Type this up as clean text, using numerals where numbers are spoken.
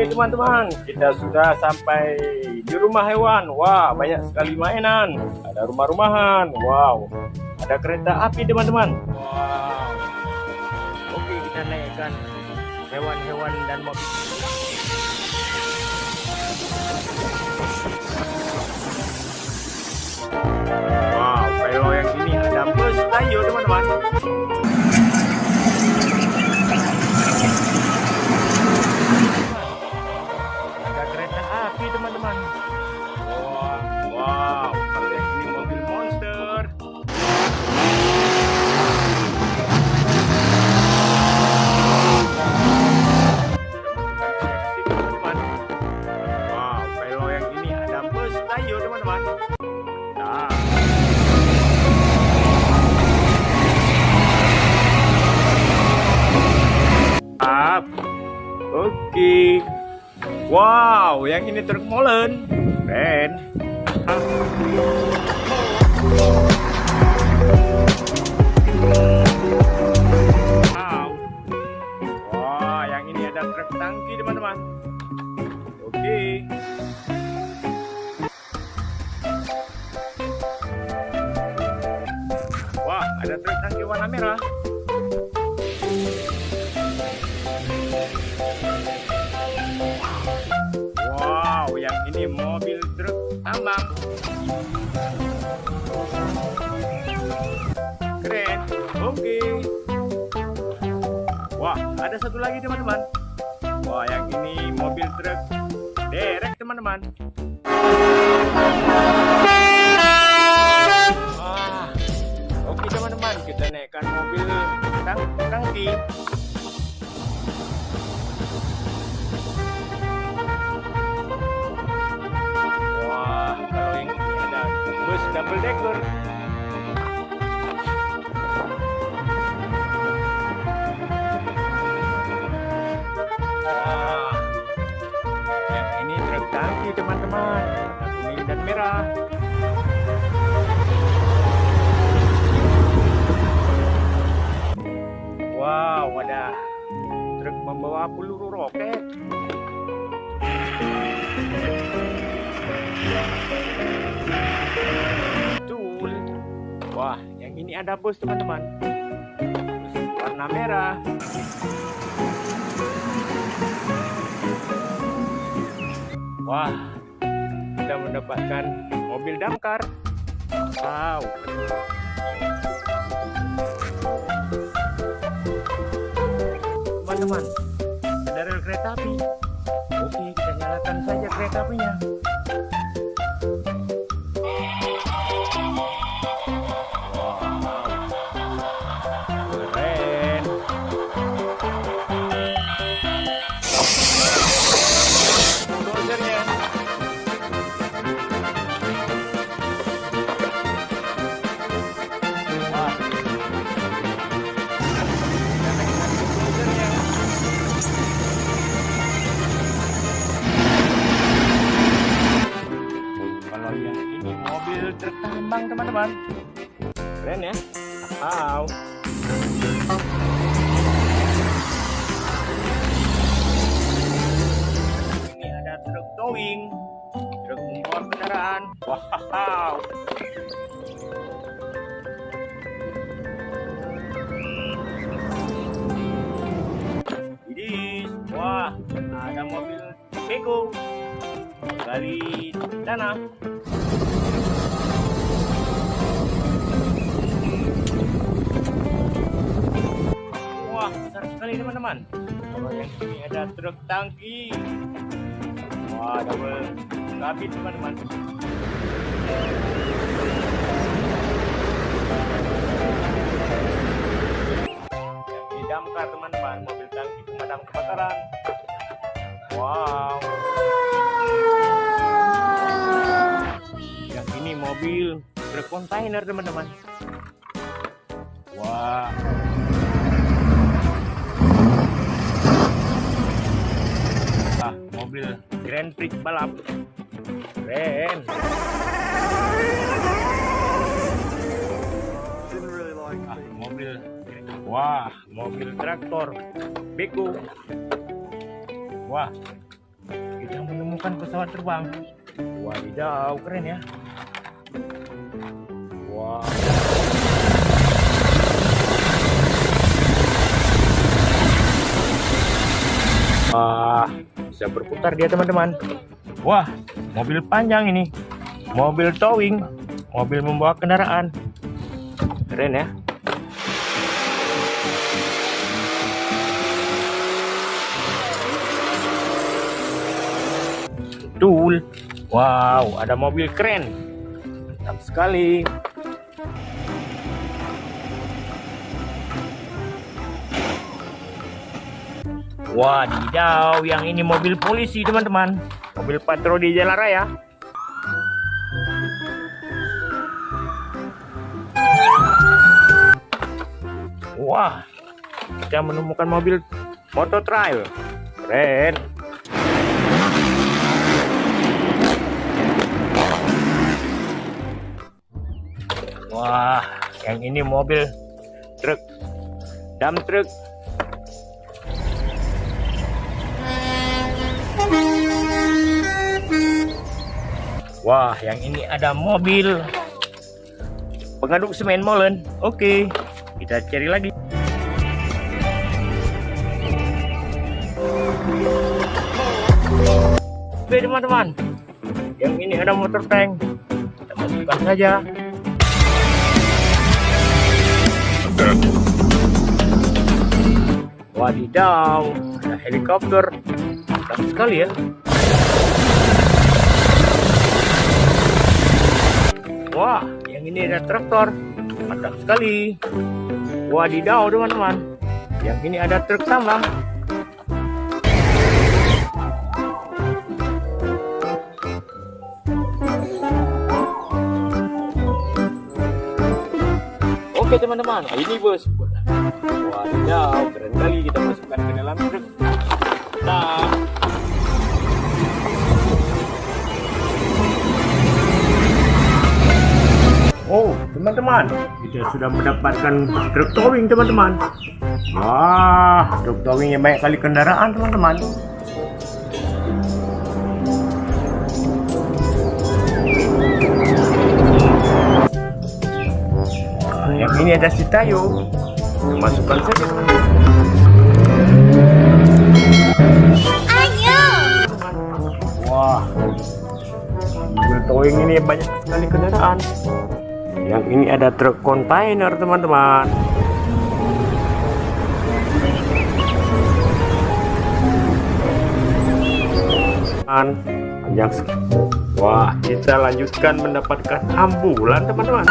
Oke teman-teman, kita sudah sampai di rumah hewan. Wah, banyak sekali mainan. Ada rumah-rumahan. Wow, ada kereta api teman-teman. Wow. Oke, kita naikkan hewan-hewan dan mobil. Wow, kalau yang ini ada bus tayo teman-teman. Ada kereta api teman-teman. Wow, kalau yang ini mobil monster. Teman-teman. Wow, kalau yang ini ada bus tayo teman-teman. Nah. Oke. Wow, yang ini truk molen. Keren. Wow. Wah, yang ini ada truk tangki teman-teman. Oke. Wah, ada truk tangki warna merah. Wow, yang ini mobil truk tambang. Keren. Oke. Wah, ada satu lagi teman-teman. Wah, yang ini mobil truk derek teman-teman. Oke teman-teman, kita naikkan mobil tangki. Wah, kalau yang ini ada bus double decker. Nah, yang ini truk tangki teman-teman, warna kuning dan merah. Wow, ada truk membawa peluru roket. Betul. Wah, yang ini ada bus teman-teman. Bus warna merah. Wah, kita mendapatkan mobil damkar. Wow. Teman-teman, ada rel kereta api. Oke, kita nyalakan saja kereta apinya. Wow, keren. Bulldozernya. Wah. Kalau yang ini mobil truk tambang teman-teman. Keren ya. Wow. Ini ada truk towing, truk membawa kendaraan. Wow. Ini, wah, ada mobil beko gali tanah. Wah, besar sekali teman-teman. Kalau yang ini ada truk tangki. Wah, double kabin teman-teman. Yang ini damkar teman-teman, mobil tangki pemadam kebakaran. Wow. Yang ini mobil truk kontainer teman-teman. Wah. Mobil Grand Prix balap. Keren. Mobil. Wah, mobil traktor beko. Wah, Kita menemukan pesawat terbang. Wadidaw, keren ya. Wow. Wah, bisa berputar dia teman-teman. Wah, mobil panjang ini. Mobil towing, mobil membawa kendaraan. Keren ya. Betul. Wow, ada mobil keren. Mantap sekali. Wadidaw, yang ini mobil polisi teman-teman. Mobil patroli jalan raya. Wah, kita menemukan mobil motor trail. Keren. Wah, yang ini mobil truk, dump truk. Wah, yang ini ada mobil pengaduk semen molen. Oke, kita cari lagi. Oke teman-teman, yang ini ada motor tank. Kita masukkan saja. Wadidaw, ada helikopter. Mantap sekali ya. Wah, yang ini ada traktor. Mantap sekali. Wadidaw teman-teman, yang ini ada truk tambang. Oke teman-teman, ini bos. Wadidaw, keren kali, kita masukkan ke dalam truk. Nah, oh teman-teman, kita sudah mendapatkan truk towing teman-teman. Wah, truk towingnya banyak kali kendaraan teman-teman. Yang ini ada si Tayo. Masukkan saja. Ayo. Wah, mobil towing ini banyak sekali kendaraan. Yang ini ada truk kontainer teman-teman. Panjang sekali. Wah, kita lanjutkan mendapatkan ambulan teman-teman.